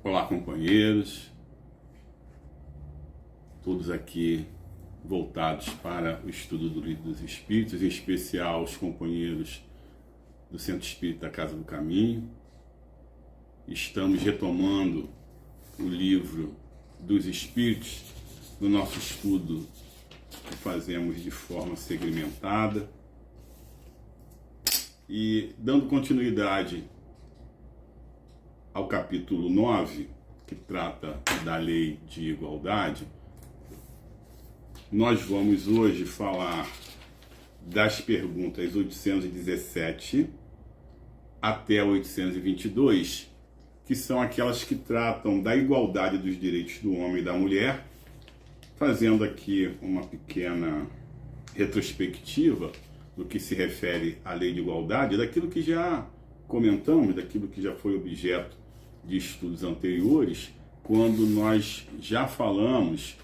Olá, companheiros, todos aqui voltados para o estudo do Livro dos Espíritos, em especial os companheiros do Centro Espírita Casa do Caminho. Estamos retomando o Livro dos Espíritos no nosso estudo que fazemos de forma segmentada e dando continuidade ao capítulo 9, que trata da lei de igualdade. Nós vamos hoje falar das perguntas 817 até 822, que são aquelas que tratam da igualdade dos direitos do homem e da mulher, fazendo aqui uma pequena retrospectiva do que se refere à lei de igualdade, daquilo que já comentamos, daquilo que já foi objeto de estudos anteriores, quando nós já falamos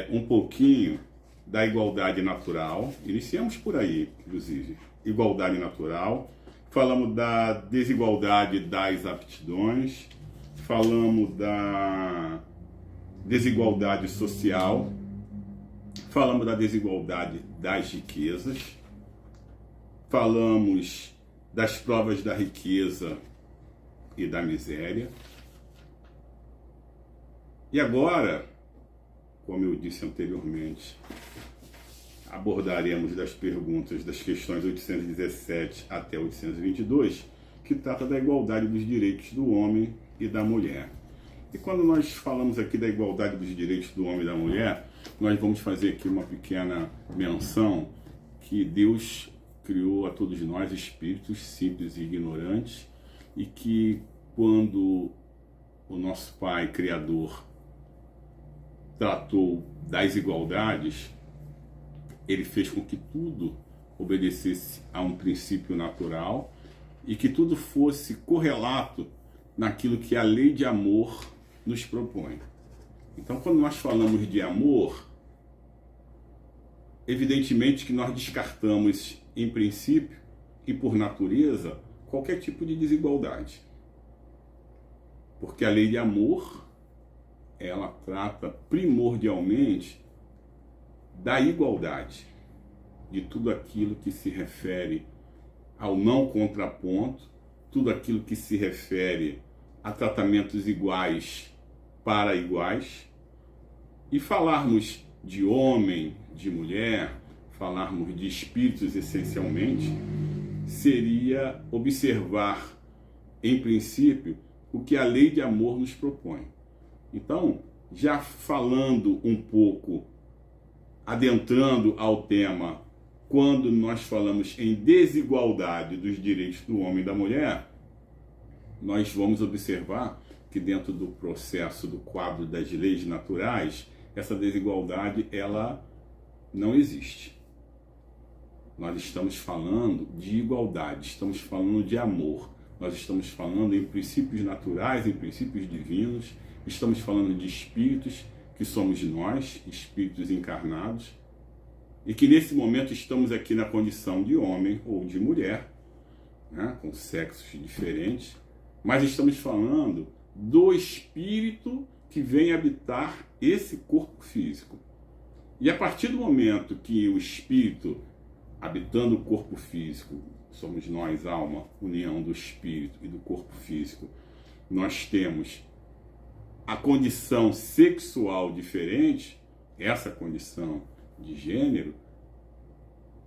um pouquinho da igualdade natural. Iniciamos por aí, inclusive, igualdade natural, falamos da desigualdade das aptidões, falamos da desigualdade social, falamos da desigualdade das riquezas, falamos das provas da riqueza e da miséria. E agora, como eu disse anteriormente, abordaremos das perguntas das questões 817 até 822, que trata da igualdade dos direitos do homem e da mulher. E quando nós falamos aqui da igualdade dos direitos do homem e da mulher, nós vamos fazer aqui uma pequena menção que Deus criou a todos nós espíritos simples e ignorantes, e que quando o nosso Pai Criador tratou das igualdades, ele fez com que tudo obedecesse a um princípio natural e que tudo fosse correlato naquilo que a lei de amor nos propõe. Então, quando nós falamos de amor, evidentemente que nós descartamos, em princípio e por natureza, qualquer tipo de desigualdade. Porque a lei de amor, ela trata primordialmente da igualdade, de tudo aquilo que se refere ao não contraponto, tudo aquilo que se refere a tratamentos iguais para iguais. E falarmos de homem, de mulher, falarmos de espíritos essencialmente, seria observar, em princípio, o que a lei de amor nos propõe. Então, já falando um pouco, adentrando ao tema, quando nós falamos em desigualdade dos direitos do homem e da mulher, nós vamos observar que dentro do processo do quadro das leis naturais, essa desigualdade, ela não existe. Nós estamos falando de igualdade, estamos falando de amor, nós estamos falando em princípios naturais, em princípios divinos, estamos falando de espíritos que somos nós, espíritos encarnados, e que nesse momento estamos aqui na condição de homem ou de mulher, né, com sexos diferentes, mas estamos falando do espírito que vem habitar esse corpo físico. E a partir do momento que o espírito, habitando o corpo físico, somos nós, alma, união do espírito e do corpo físico, nós temos a condição sexual diferente, essa condição de gênero,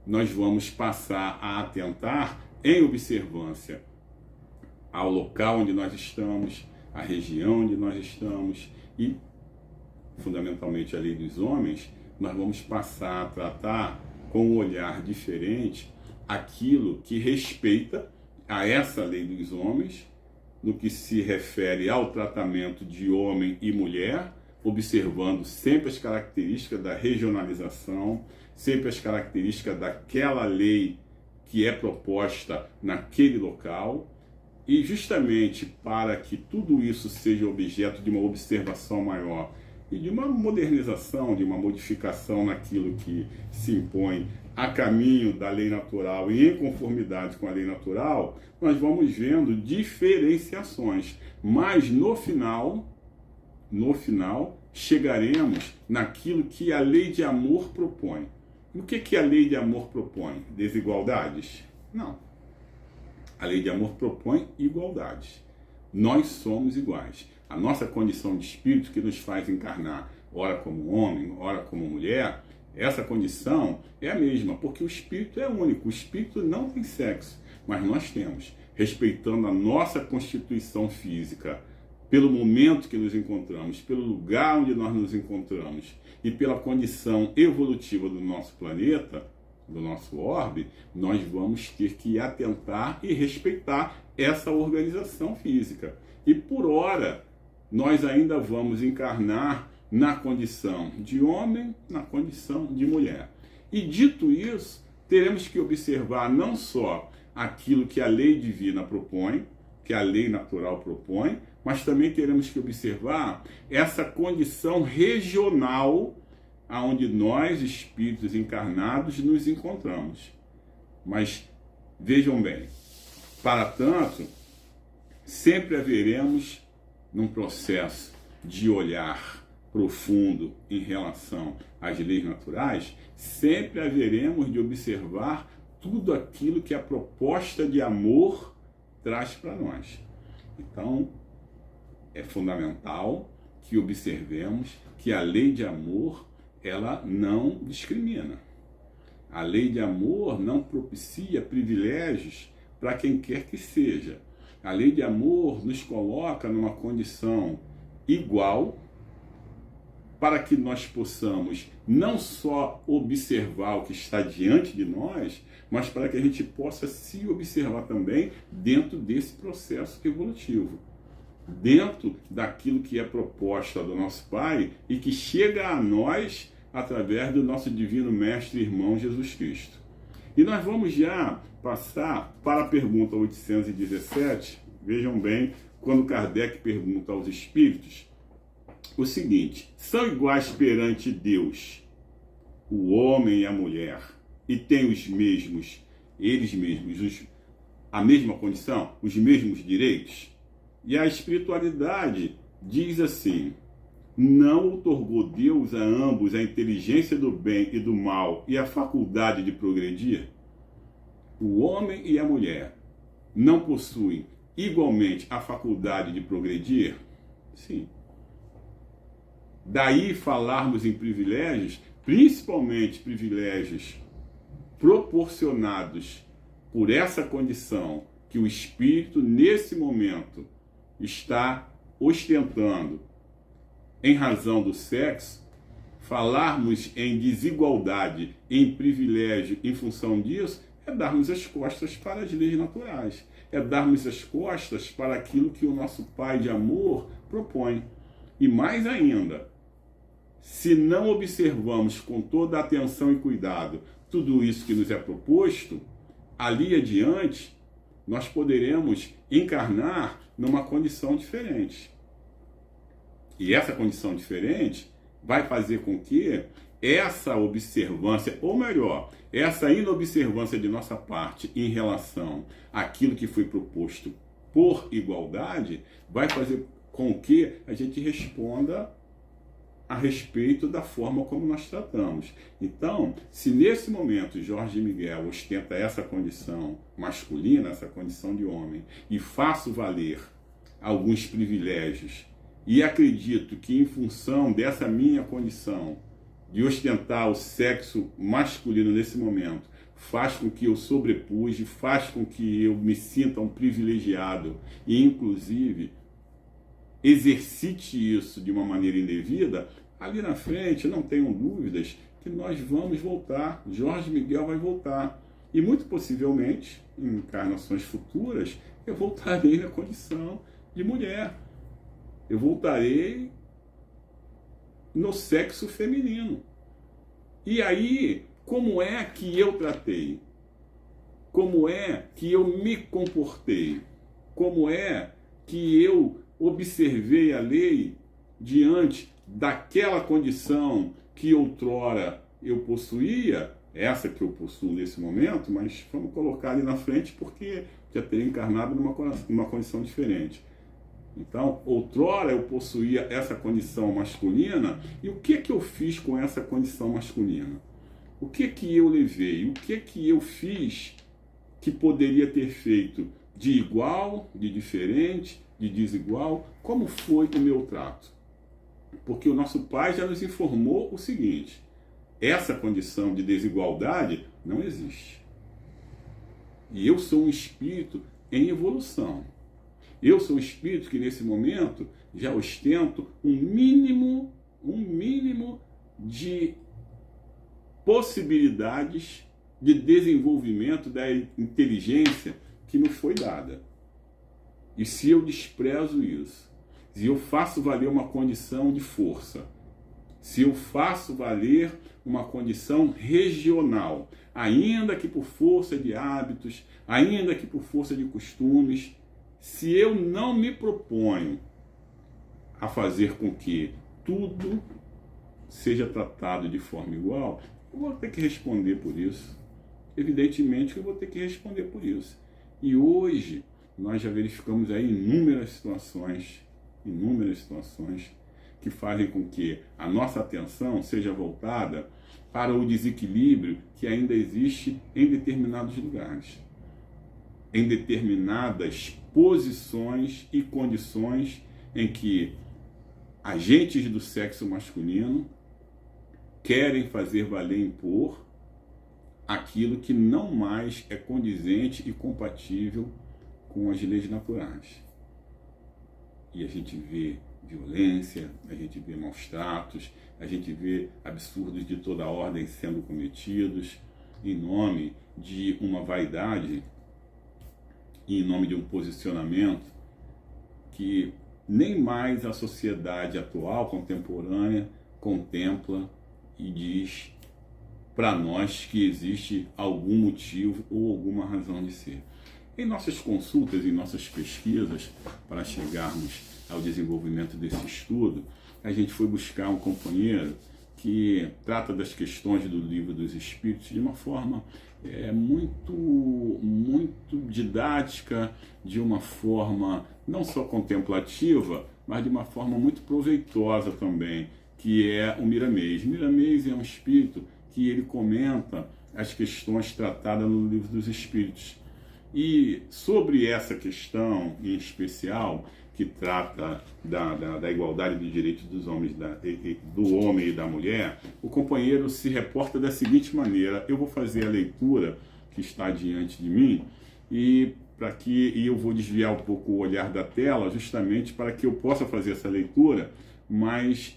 nós vamos passar a atentar em observância ao local onde nós estamos, à região onde nós estamos e, fundamentalmente, a lei dos homens, nós vamos passar a tratar com um olhar diferente aquilo que respeita a essa lei dos homens, no que se refere ao tratamento de homem e mulher, observando sempre as características da regionalização, sempre as características daquela lei que é proposta naquele local, e justamente para que tudo isso seja objeto de uma observação maior e de uma modernização, de uma modificação naquilo que se impõe a caminho da lei natural e em conformidade com a lei natural, nós vamos vendo diferenciações. Mas no final, chegaremos naquilo que a lei de amor propõe. O que a lei de amor propõe? Desigualdades? Não. A lei de amor propõe igualdades. Nós somos iguais. A nossa condição de espírito que nos faz encarnar, ora como homem, ora como mulher, essa condição é a mesma, porque o espírito é único. O espírito não tem sexo, mas nós temos, respeitando a nossa constituição física, pelo momento que nos encontramos, pelo lugar onde nós nos encontramos e pela condição evolutiva do nosso planeta, do nosso orbe, nós vamos ter que atentar e respeitar essa organização física. E por hora, nós ainda vamos encarnar na condição de homem, na condição de mulher. E dito isso, teremos que observar não só aquilo que a lei divina propõe, que a lei natural propõe, mas também teremos que observar essa condição regional aonde nós, espíritos encarnados, nos encontramos. Mas vejam bem, para tanto, sempre haveremos num processo de olhar profundo em relação às leis naturais, sempre haveremos de observar tudo aquilo que a proposta de amor traz para nós. Então, é fundamental que observemos que a lei de amor, ela não discrimina. A lei de amor não propicia privilégios para quem quer que seja. A lei de amor nos coloca numa condição igual para que nós possamos não só observar o que está diante de nós, mas para que a gente possa se observar também dentro desse processo evolutivo, dentro daquilo que é proposta do nosso Pai e que chega a nós através do nosso divino mestre e irmão Jesus Cristo. E nós vamos já passar para a pergunta 817. Vejam bem, quando Kardec pergunta aos espíritos o seguinte: são iguais perante Deus o homem e a mulher e têm eles mesmos, a mesma condição, os mesmos direitos? E a espiritualidade diz assim: não outorgou Deus a ambos a inteligência do bem e do mal e a faculdade de progredir? O homem e a mulher não possuem igualmente a faculdade de progredir? Sim. Daí falarmos em privilégios, principalmente privilégios proporcionados por essa condição que o espírito nesse momento está ostentando em razão do sexo, falarmos em desigualdade, em privilégio em função disso, é darmos as costas para as leis naturais, é darmos as costas para aquilo que o nosso Pai de amor propõe. E mais ainda, se não observamos com toda a atenção e cuidado tudo isso que nos é proposto, ali adiante nós poderemos encarnar numa condição diferente. E essa condição diferente vai fazer com que essa observância, ou melhor, essa inobservância de nossa parte em relação àquilo que foi proposto por igualdade, vai fazer com que a gente responda a respeito da forma como nós tratamos. Então, se nesse momento Jorge Miguel ostenta essa condição masculina, essa condição de homem, e faço valer alguns privilégios, e acredito que em função dessa minha condição de ostentar o sexo masculino nesse momento, faz com que eu sobrepuje, faz com que eu me sinta um privilegiado e, inclusive, exercite isso de uma maneira indevida, ali na frente, não tenham dúvidas que nós vamos voltar, Jorge Miguel vai voltar. E muito possivelmente, em encarnações futuras, eu voltarei na condição de mulher. Eu voltarei no sexo feminino. E aí, como é que eu tratei? Como é que eu me comportei? Como é que eu observei a lei diante daquela condição que outrora eu possuía, essa que eu possuo nesse momento, mas vamos colocar ali na frente porque já teria encarnado numa condição diferente. Então, outrora eu possuía essa condição masculina, e o que eu fiz com essa condição masculina? O que eu levei? O que eu fiz que poderia ter feito de igual, de diferente, de desigual? Como foi o meu trato? Porque o nosso pai já nos informou o seguinte: essa condição de desigualdade não existe. E eu sou um espírito em evolução. Eu sou um espírito que nesse momento já ostento um mínimo de possibilidades de desenvolvimento da inteligência que nos foi dada. E se eu desprezo isso, se eu faço valer uma condição de força, se eu faço valer uma condição regional, ainda que por força de hábitos, ainda que por força de costumes, se eu não me proponho a fazer com que tudo seja tratado de forma igual, eu vou ter que responder por isso. Evidentemente que eu vou ter que responder por isso. E hoje nós já verificamos aí inúmeras situações que fazem com que a nossa atenção seja voltada para o desequilíbrio que ainda existe em determinados lugares, em determinadas posições e condições em que agentes do sexo masculino querem fazer valer impor aquilo que não mais é condizente e compatível com as leis naturais. E a gente vê violência, a gente vê maus tratos, a gente vê absurdos de toda ordem sendo cometidos em nome de uma vaidade e em nome de um posicionamento que nem mais a sociedade atual, contemporânea, contempla e diz para nós que existe algum motivo ou alguma razão de ser. Em nossas consultas, em nossas pesquisas, para chegarmos ao desenvolvimento desse estudo, a gente foi buscar um companheiro que trata das questões do Livro dos Espíritos de uma forma muito didática, de uma forma não só contemplativa, mas de uma forma muito proveitosa também, que é o Miramês. Miramês é um espírito que ele comenta as questões tratadas no Livro dos Espíritos. E sobre essa questão em especial, que trata da igualdade de direitos dos homens, do homem e da mulher, o companheiro se reporta da seguinte maneira. Eu vou fazer a leitura que está diante de mim e eu vou desviar um pouco o olhar da tela justamente para que eu possa fazer essa leitura, mas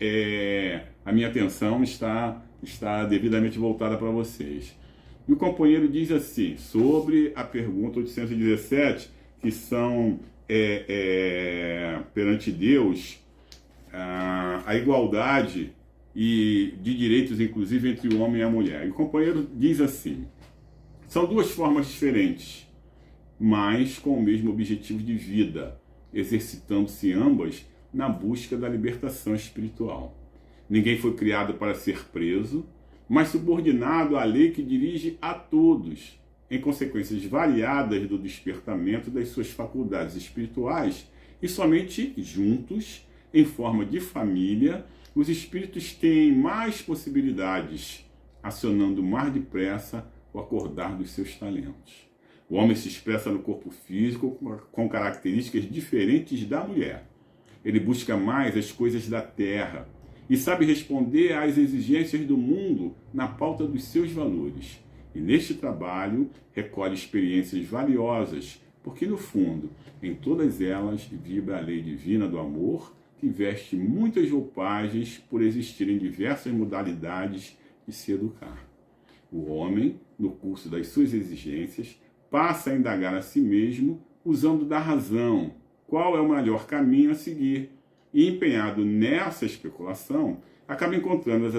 a minha atenção está devidamente voltada para vocês. E o companheiro diz assim, sobre a pergunta 817, que são perante Deus a igualdade e de direitos, inclusive, entre o homem e a mulher. E o companheiro diz assim: são duas formas diferentes, mas com o mesmo objetivo de vida, exercitando-se ambas na busca da libertação espiritual. Ninguém foi criado para ser preso, mas subordinado à lei que dirige a todos, em consequências variadas do despertamento das suas faculdades espirituais, e somente juntos, em forma de família, os espíritos têm mais possibilidades, acionando mais depressa o acordar dos seus talentos. O homem se expressa no corpo físico com características diferentes da mulher. Ele busca mais as coisas da terra e sabe responder às exigências do mundo na pauta dos seus valores. E neste trabalho recolhe experiências valiosas, porque no fundo, em todas elas vibra a lei divina do amor, que veste muitas roupagens por existirem diversas modalidades de se educar. O homem, no curso das suas exigências, passa a indagar a si mesmo, usando da razão, qual é o melhor caminho a seguir, e empenhado nessa especulação, acaba encontrando as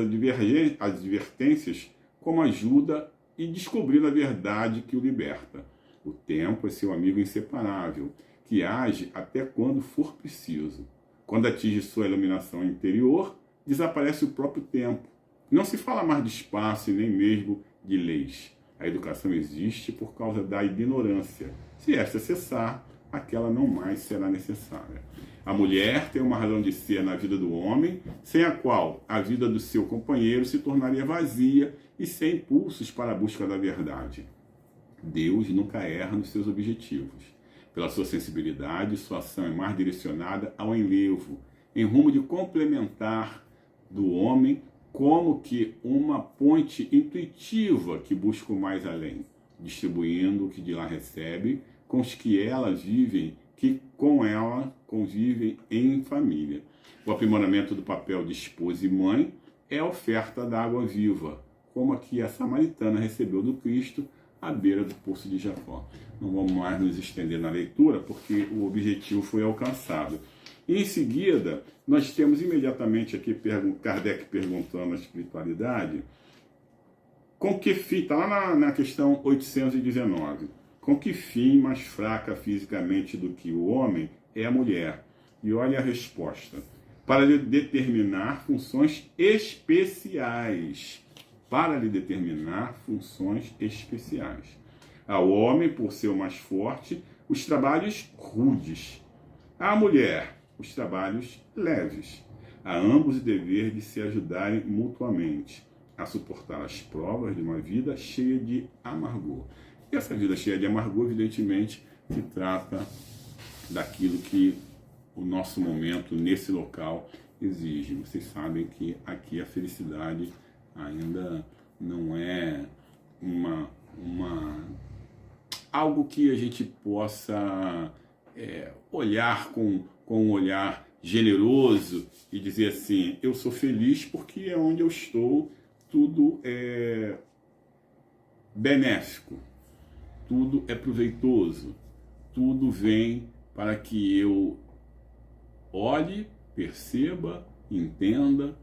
advertências como ajuda e descobrindo a verdade que o liberta. O tempo é seu amigo inseparável, que age até quando for preciso. Quando atinge sua iluminação interior, desaparece o próprio tempo. Não se fala mais de espaço e nem mesmo de leis. A educação existe por causa da ignorância. Se esta cessar, aquela não mais será necessária. A mulher tem uma razão de ser na vida do homem, sem a qual a vida do seu companheiro se tornaria vazia e sem impulsos para a busca da verdade. Deus nunca erra nos seus objetivos. Pela sua sensibilidade, sua ação é mais direcionada ao enlevo, em rumo de complementar do homem como que uma ponte intuitiva que busca o mais além, distribuindo o que de lá recebe com os que ela vivem, que com ela convivem em família. O aprimoramento do papel de esposa e mãe é a oferta da água viva, como aqui a samaritana recebeu do Cristo à beira do poço de Jacó. Não vamos mais nos estender na leitura, porque o objetivo foi alcançado. E em seguida, nós temos imediatamente aqui Kardec perguntando a espiritualidade, com que fim, está lá na questão 819, com que fim mais fraca fisicamente do que o homem é a mulher? E olha a resposta. Para lhe determinar funções especiais. Para lhe determinar funções especiais. Ao homem, por ser o mais forte, os trabalhos rudes. À mulher, os trabalhos leves. A ambos o dever de se ajudarem mutuamente a suportar as provas de uma vida cheia de amargor. E essa vida cheia de amargor, evidentemente, que trata daquilo que o nosso momento nesse local exige. Vocês sabem que aqui a felicidade ainda não é algo que a gente possa olhar com um olhar generoso e dizer assim, eu sou feliz porque é onde eu estou, tudo é benéfico, tudo é proveitoso, tudo vem para que eu olhe, perceba, entenda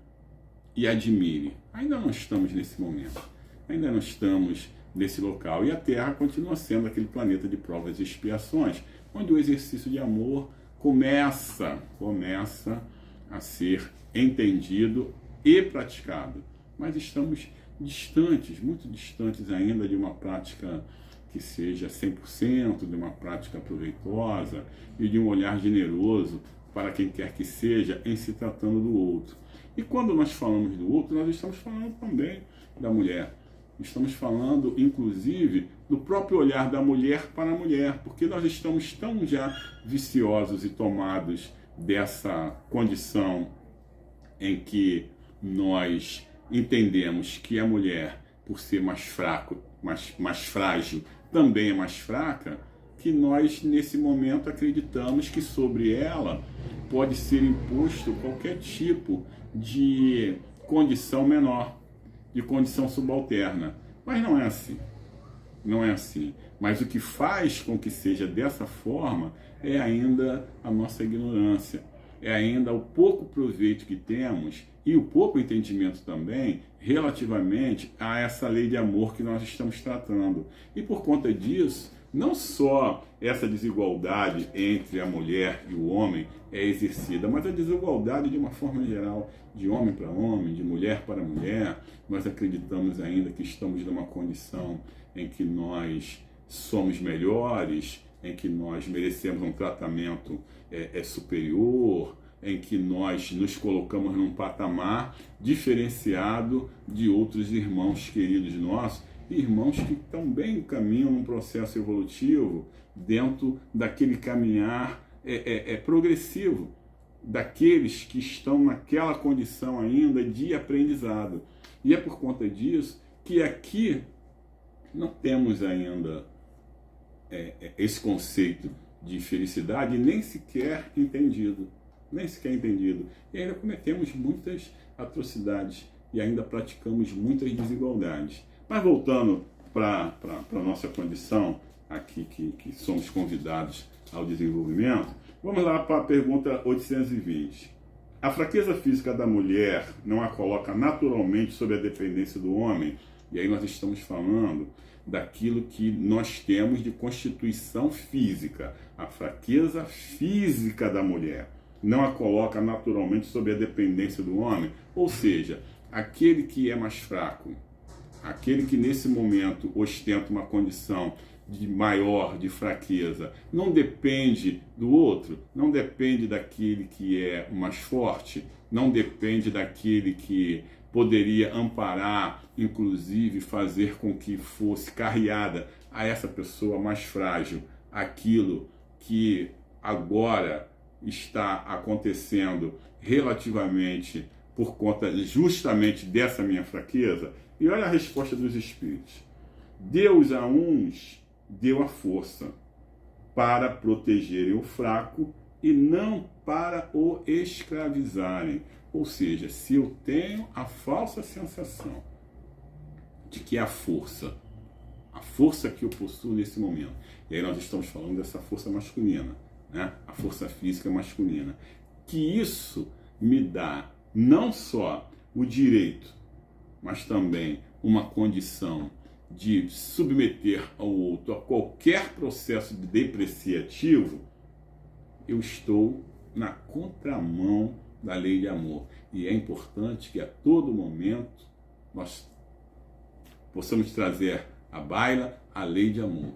e admire. Ainda não estamos nesse momento, ainda não estamos nesse local. E a Terra continua sendo aquele planeta de provas e expiações, onde o exercício de amor começa a ser entendido e praticado. Mas estamos distantes, muito distantes ainda de uma prática que seja 100%, de uma prática proveitosa e de um olhar generoso para quem quer que seja em se tratando do outro. E quando nós falamos do outro, nós estamos falando também da mulher. Estamos falando, inclusive, do próprio olhar da mulher para a mulher, porque nós estamos tão já viciosos e tomados dessa condição em que nós entendemos que a mulher, por ser mais frágil, também é mais fraca, que nós, nesse momento, acreditamos que sobre ela pode ser imposto qualquer tipo de condição menor, de condição subalterna. Mas não é assim. Não é assim. Mas o que faz com que seja dessa forma é ainda a nossa ignorância. É ainda o pouco proveito que temos e o pouco entendimento também relativamente a essa lei de amor que nós estamos tratando. E por conta disso, não só essa desigualdade entre a mulher e o homem é exercida, mas a desigualdade de uma forma geral, de homem para homem, de mulher para mulher. Nós acreditamos ainda que estamos numa condição em que nós somos melhores, em que nós merecemos um tratamento superior, em que nós nos colocamos num patamar diferenciado de outros irmãos queridos nossos, irmãos que também caminham num processo evolutivo dentro daquele caminhar progressivo, daqueles que estão naquela condição ainda de aprendizado. E é por conta disso que aqui não temos ainda esse conceito de felicidade nem sequer entendido. E ainda cometemos muitas atrocidades e ainda praticamos muitas desigualdades. Mas voltando para a nossa condição aqui, que somos convidados ao desenvolvimento, vamos lá para a pergunta 820. A fraqueza física da mulher não a coloca naturalmente sob a dependência do homem? E aí nós estamos falando daquilo que nós temos de constituição física, a fraqueza física da mulher. não a coloca naturalmente sob a dependência do homem. Ou seja, aquele que é mais fraco, aquele que nesse momento ostenta uma condição de maior, de fraqueza, não depende do outro, não depende daquele que é mais forte, não depende daquele que poderia amparar, inclusive fazer com que fosse carreada a essa pessoa mais frágil aquilo que agora está acontecendo relativamente por conta justamente dessa minha fraqueza. E olha a resposta dos Espíritos. Deus a uns deu a força para protegerem o fraco e não para o escravizarem. Ou seja, se eu tenho a falsa sensação de que a força que eu possuo nesse momento, e aí nós estamos falando dessa força masculina, né? A força física masculina, que isso me dá não só o direito, mas também uma condição de submeter ao outro a qualquer processo depreciativo, eu estou na contramão da lei de amor. E é importante que a todo momento nós possamos trazer à baila a lei de amor.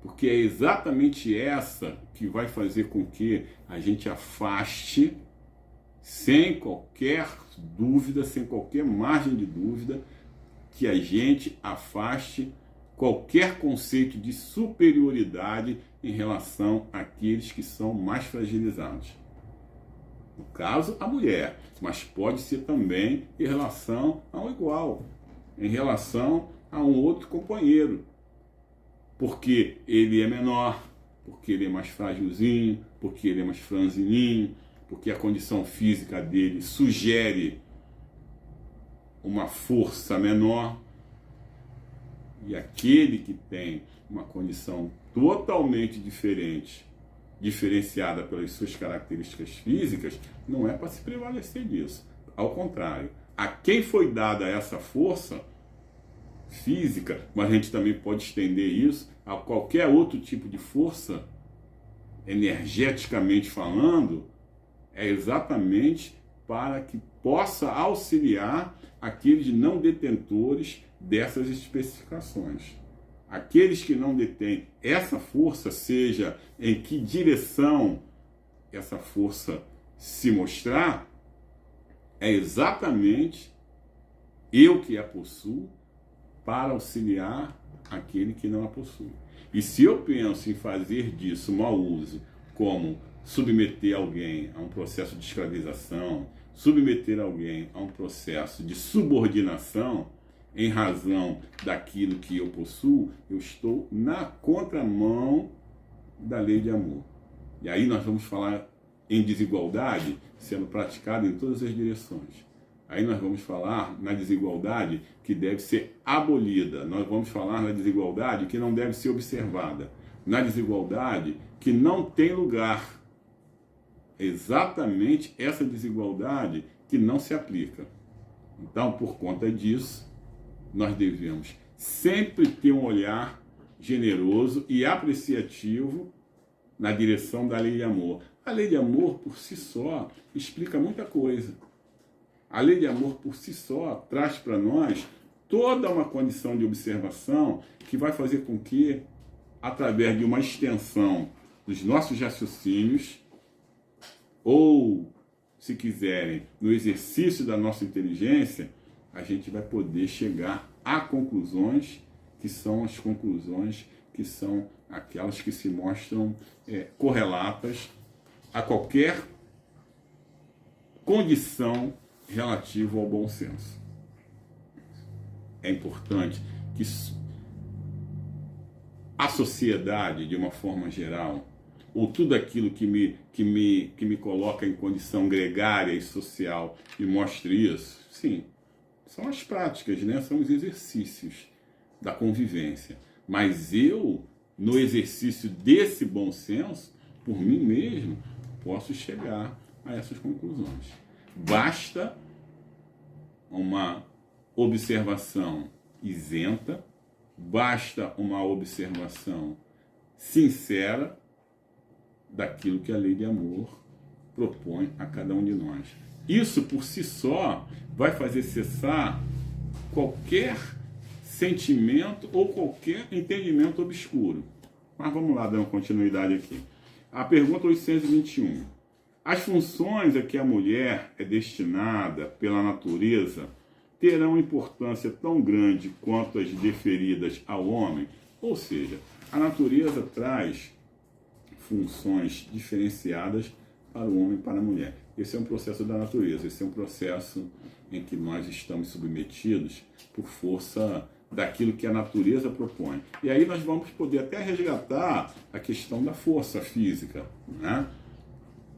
Porque é exatamente essa que vai fazer com que a gente afaste, sem qualquer dúvida, sem qualquer margem de dúvida, que a gente afaste qualquer conceito de superioridade em relação àqueles que são mais fragilizados. No caso, a mulher, mas pode ser também em relação ao igual, em relação a um outro companheiro, porque ele é menor, porque ele é mais frágilzinho, porque ele é mais franzininho, porque a condição física dele sugere uma força menor, e aquele que tem uma condição totalmente diferenciada pelas suas características físicas, não é para se prevalecer disso. Ao contrário, a quem foi dada essa força física, mas a gente também pode estender isso a qualquer outro tipo de força, energeticamente falando, é exatamente para que possa auxiliar aqueles não detentores dessas especificações. Aqueles que não detêm essa força, seja em que direção essa força se mostrar, é exatamente eu que a possuo para auxiliar aquele que não a possui. E se eu penso em fazer disso mau uso, como submeter alguém a um processo de escravização, submeter alguém a um processo de subordinação, em razão daquilo que eu possuo, eu estou na contramão da lei de amor. E aí nós vamos falar em desigualdade sendo praticada em todas as direções. Aí nós vamos falar na desigualdade que deve ser abolida. Nós vamos falar na desigualdade que não deve ser observada. Na desigualdade que não tem lugar. Exatamente essa desigualdade que não se aplica. Então, por conta disso, nós devemos sempre ter um olhar generoso e apreciativo na direção da lei de amor. A lei de amor, por si só, explica muita coisa. A lei de amor, por si só, traz para nós toda uma condição de observação que vai fazer com que, através de uma extensão dos nossos raciocínios, ou, se quiserem, no exercício da nossa inteligência, a gente vai poder chegar a conclusões que são as conclusões que são aquelas que se mostram correlatas a qualquer condição relativa ao bom senso. É importante que a sociedade, de uma forma geral, ou tudo aquilo que me coloca em condição gregária e social e mostre isso, sim, são as práticas, né? São os exercícios da convivência. Mas eu, no exercício desse bom senso, por mim mesmo, posso chegar a essas conclusões. Basta uma observação isenta, basta uma observação sincera daquilo que a lei de amor propõe a cada um de nós. Isso por si só vai fazer cessar qualquer sentimento ou qualquer entendimento obscuro. Mas vamos lá, dando continuidade aqui. A pergunta 821. As funções a que a mulher é destinada pela natureza terão importância tão grande quanto as deferidas ao homem? Ou seja, a natureza traz funções diferenciadas para o homem e para a mulher. Esse é um processo da natureza, esse é um processo em que nós estamos submetidos por força daquilo que a natureza propõe. E aí nós vamos poder até resgatar a questão da força física, né?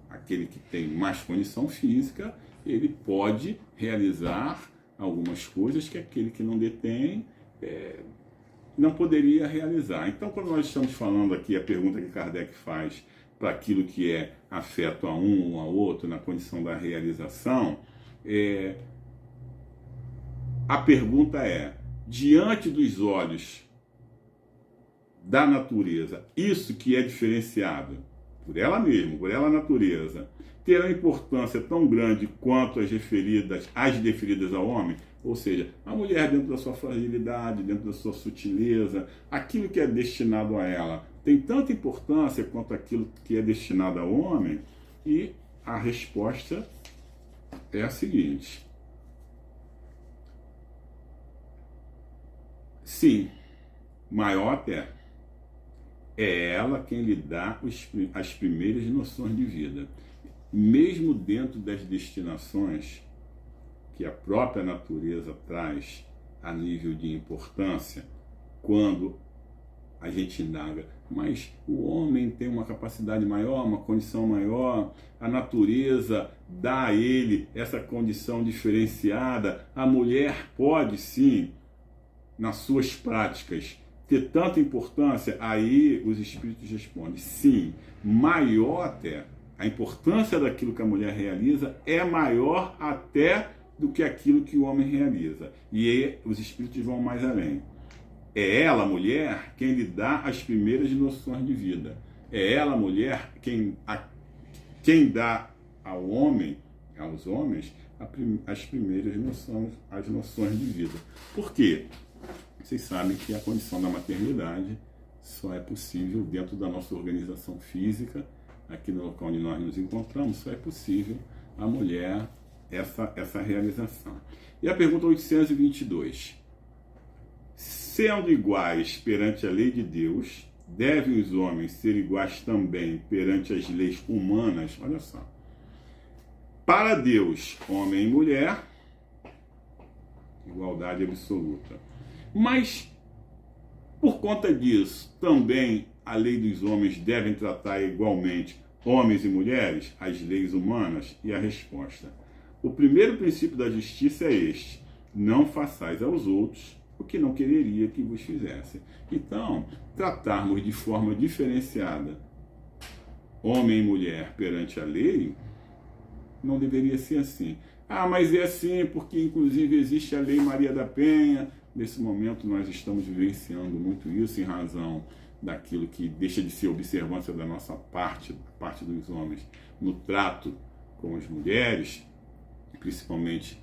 Aquele que tem mais condição física, ele pode realizar algumas coisas que aquele que não detém não poderia realizar. Então, quando nós estamos falando aqui, a pergunta que Kardec faz para aquilo que é afeto a um ou a outro na condição da realização, a pergunta é: diante dos olhos da natureza, isso que é diferenciado por ela mesma, por ela natureza, terá importância tão grande quanto as deferidas ao homem? Ou seja, a mulher, dentro da sua fragilidade, dentro da sua sutileza, aquilo que é destinado a ela tem tanta importância quanto aquilo que é destinado ao homem? E a resposta é a seguinte: sim, maior até. É ela quem lhe dá as primeiras noções de vida. Mesmo dentro das destinações que a própria natureza traz a nível de importância, quando a gente indaga, mas o homem tem uma capacidade maior, uma condição maior, a natureza dá a ele essa condição diferenciada, a mulher pode sim, nas suas práticas, ter tanta importância? Aí os espíritos respondem, sim, maior até. A importância daquilo que a mulher realiza é maior até do que aquilo que o homem realiza. E aí os espíritos vão mais além. É ela, a mulher, quem lhe dá as primeiras noções de vida. É ela, a mulher, quem dá ao homem, aos homens, as primeiras noções, as noções de vida. Por quê? Vocês sabem que a condição da maternidade só é possível dentro da nossa organização física, aqui no local onde nós nos encontramos, só é possível a mulher essa realização. E a pergunta 822. Sendo iguais perante a lei de Deus, devem os homens ser iguais também perante as leis humanas? Olha só. Para Deus, homem e mulher, igualdade absoluta. Mas, por conta disso, também a lei dos homens devem tratar igualmente homens e mulheres, as leis humanas? E a resposta: o primeiro princípio da justiça é este: não façais aos outros o que não quereria que vos fizessem. Então, tratarmos de forma diferenciada homem e mulher perante a lei, não deveria ser assim. Ah, mas é assim porque, inclusive, existe a Lei Maria da Penha. Nesse momento, nós estamos vivenciando muito isso em razão daquilo que deixa de ser observância da nossa parte, da parte dos homens, no trato com as mulheres, principalmente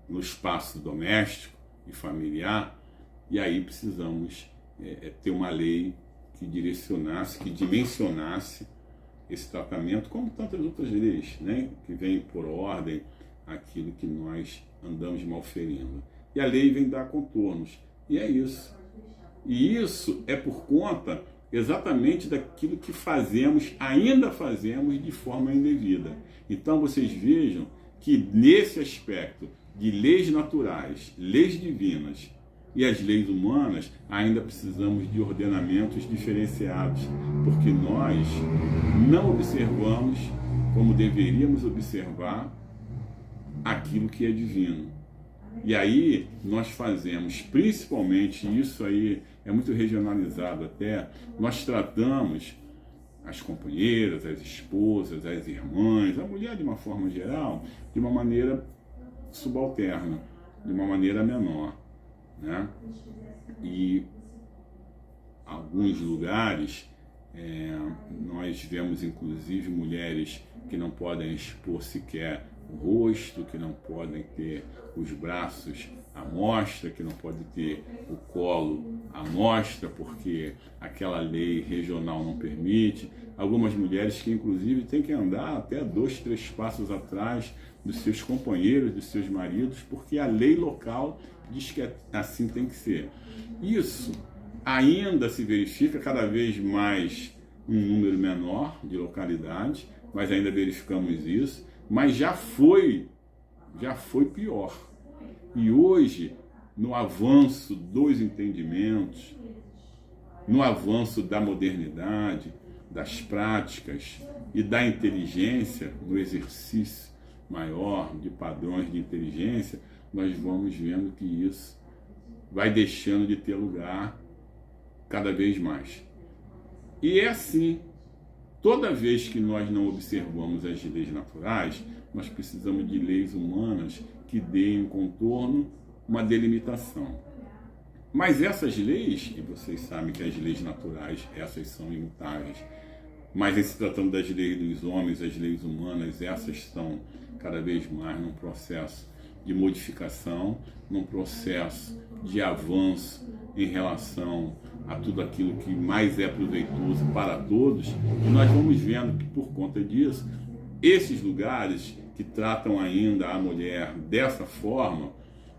no espaço doméstico e familiar. E aí precisamos ter uma lei que direcionasse, que dimensionasse esse tratamento, como tantas outras leis, né, que vêm por ordem aquilo que nós andamos malferindo. E a lei vem dar contornos. E é isso. E isso é por conta exatamente daquilo que fazemos, ainda fazemos de forma indevida. Então vocês vejam que nesse aspecto de leis naturais, leis divinas e as leis humanas, ainda precisamos de ordenamentos diferenciados, porque nós não observamos como deveríamos observar aquilo que é divino. E aí nós fazemos, principalmente, isso aí é muito regionalizado até, nós tratamos as companheiras, as esposas, as irmãs, a mulher de uma forma geral, de uma maneira subalterna, de uma maneira menor, né? E alguns lugares Nós vemos inclusive mulheres que não podem expor sequer o rosto, que não podem ter os braços à mostra, que não podem ter o colo à mostra, porque aquela lei regional não permite. Algumas mulheres que inclusive têm que andar até 2, 3 passos atrás dos seus companheiros, dos seus maridos, porque a lei local diz que assim tem que ser. Isso ainda se verifica cada vez mais um número menor de localidades, mas ainda verificamos isso, mas já foi pior. E hoje, no avanço dos entendimentos, no avanço da modernidade, das práticas e da inteligência, no exercício maior de padrões de inteligência, nós vamos vendo que isso vai deixando de ter lugar cada vez mais. E é assim, toda vez que nós não observamos as leis naturais, nós precisamos de leis humanas que deem um contorno, uma delimitação. Mas essas leis, e vocês sabem que as leis naturais, essas são imutáveis, mas em se tratando das leis dos homens, as leis humanas, essas estão cada vez mais num processo de modificação, num processo de avanço em relação a tudo aquilo que mais é proveitoso para todos, e nós vamos vendo que por conta disso, esses lugares que tratam ainda a mulher dessa forma,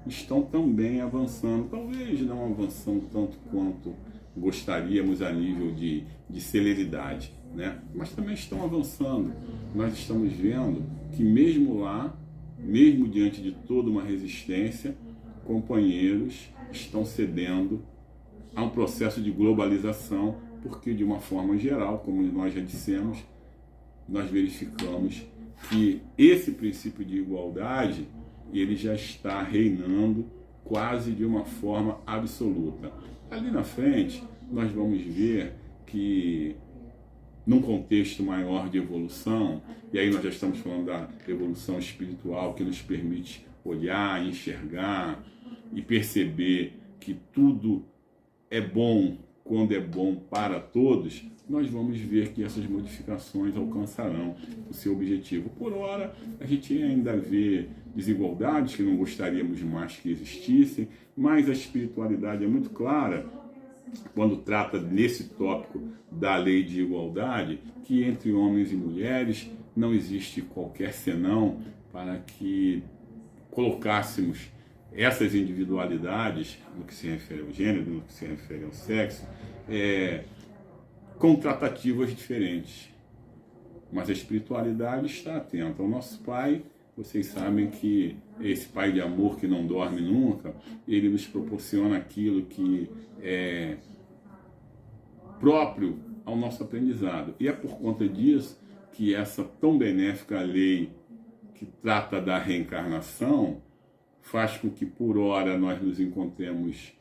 estão também avançando, talvez não avançando tanto quanto gostaríamos a nível de celeridade, né? Mas também estão avançando. Nós estamos vendo que mesmo lá, mesmo diante de toda uma resistência, companheiros estão cedendo a um processo de globalização, porque de uma forma geral, como nós já dissemos, nós verificamos que esse princípio de igualdade, ele já está reinando quase de uma forma absoluta. Ali na frente, nós vamos ver que num contexto maior de evolução, e aí nós já estamos falando da evolução espiritual que nos permite olhar, enxergar e perceber que tudo é bom quando é bom para todos, nós vamos ver que essas modificações alcançarão o seu objetivo. Por ora, a gente ainda vê desigualdades que não gostaríamos mais que existissem, mas a espiritualidade é muito clara quando trata nesse tópico da lei de igualdade, que entre homens e mulheres não existe qualquer senão para que colocássemos essas individualidades, no que se refere ao gênero, no que se refere ao sexo, com tratativas diferentes. Mas a espiritualidade está atenta. O nosso Pai, vocês sabem que esse Pai de amor que não dorme nunca, ele nos proporciona aquilo que é próprio ao nosso aprendizado. E é por conta disso que essa tão benéfica lei que trata da reencarnação faz com que por hora nós nos encontremos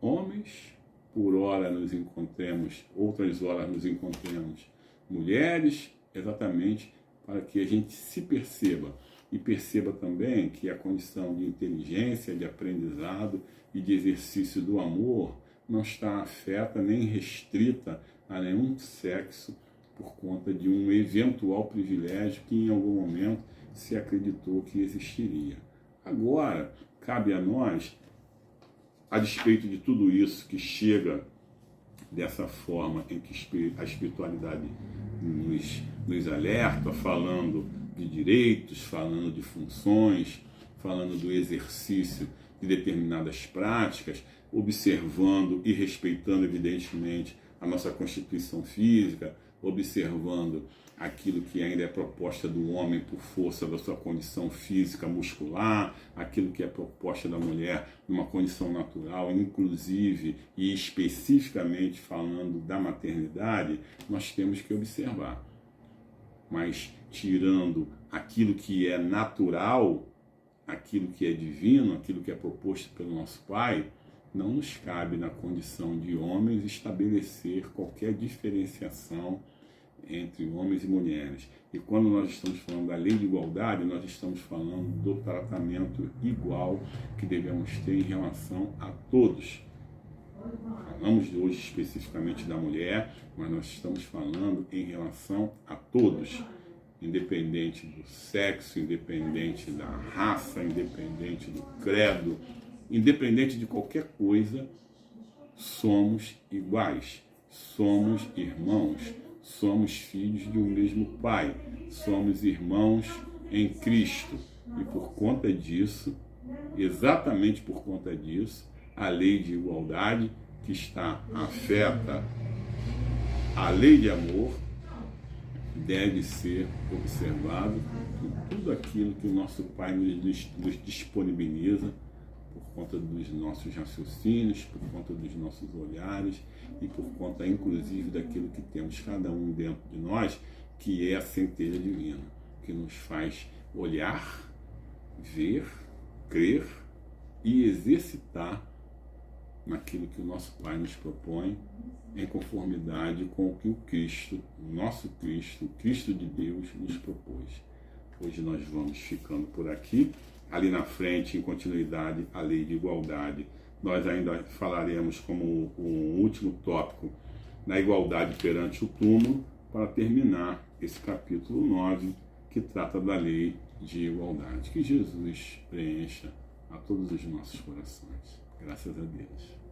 homens, por hora nos encontremos, outras horas nos encontremos mulheres, exatamente para que a gente se perceba e perceba também que a condição de inteligência, de aprendizado e de exercício do amor não está afeta nem restrita a nenhum sexo por conta de um eventual privilégio que em algum momento se acreditou que existiria. Agora, cabe a nós, a despeito de tudo isso que chega dessa forma em que a espiritualidade nos alerta, falando de direitos, falando de funções, falando do exercício de determinadas práticas, observando e respeitando, evidentemente, a nossa constituição física, observando aquilo que ainda é proposta do homem por força da sua condição física muscular, aquilo que é proposta da mulher numa condição natural, inclusive e especificamente falando da maternidade, nós temos que observar. Mas tirando aquilo que é natural, aquilo que é divino, aquilo que é proposto pelo nosso Pai, não nos cabe na condição de homens estabelecer qualquer diferenciação entre homens e mulheres. E quando nós estamos falando da lei de igualdade, nós estamos falando do tratamento igual que devemos ter em relação a todos. Falamos hoje especificamente da mulher, mas nós estamos falando em relação a todos, independente do sexo, independente da raça, independente do credo, independente de qualquer coisa, somos iguais, somos irmãos, somos filhos de um mesmo Pai, somos irmãos em Cristo. E por conta disso, exatamente por conta disso, a lei de igualdade que afeta a lei de amor deve ser observado em tudo aquilo que o nosso Pai nos disponibiliza, por conta dos nossos raciocínios, por conta dos nossos olhares e por conta, inclusive, daquilo que temos cada um dentro de nós, que é a centelha divina, que nos faz olhar, ver, crer e exercitar naquilo que o nosso Pai nos propõe, em conformidade com o que o Cristo, o nosso Cristo, o Cristo de Deus, nos propôs. Hoje nós vamos ficando por aqui. Ali na frente, em continuidade, a lei de igualdade. Nós ainda falaremos como um último tópico na igualdade perante o túmulo, para terminar esse capítulo 9, que trata da lei de igualdade. Que Jesus preencha a todos os nossos corações. Graças a Deus.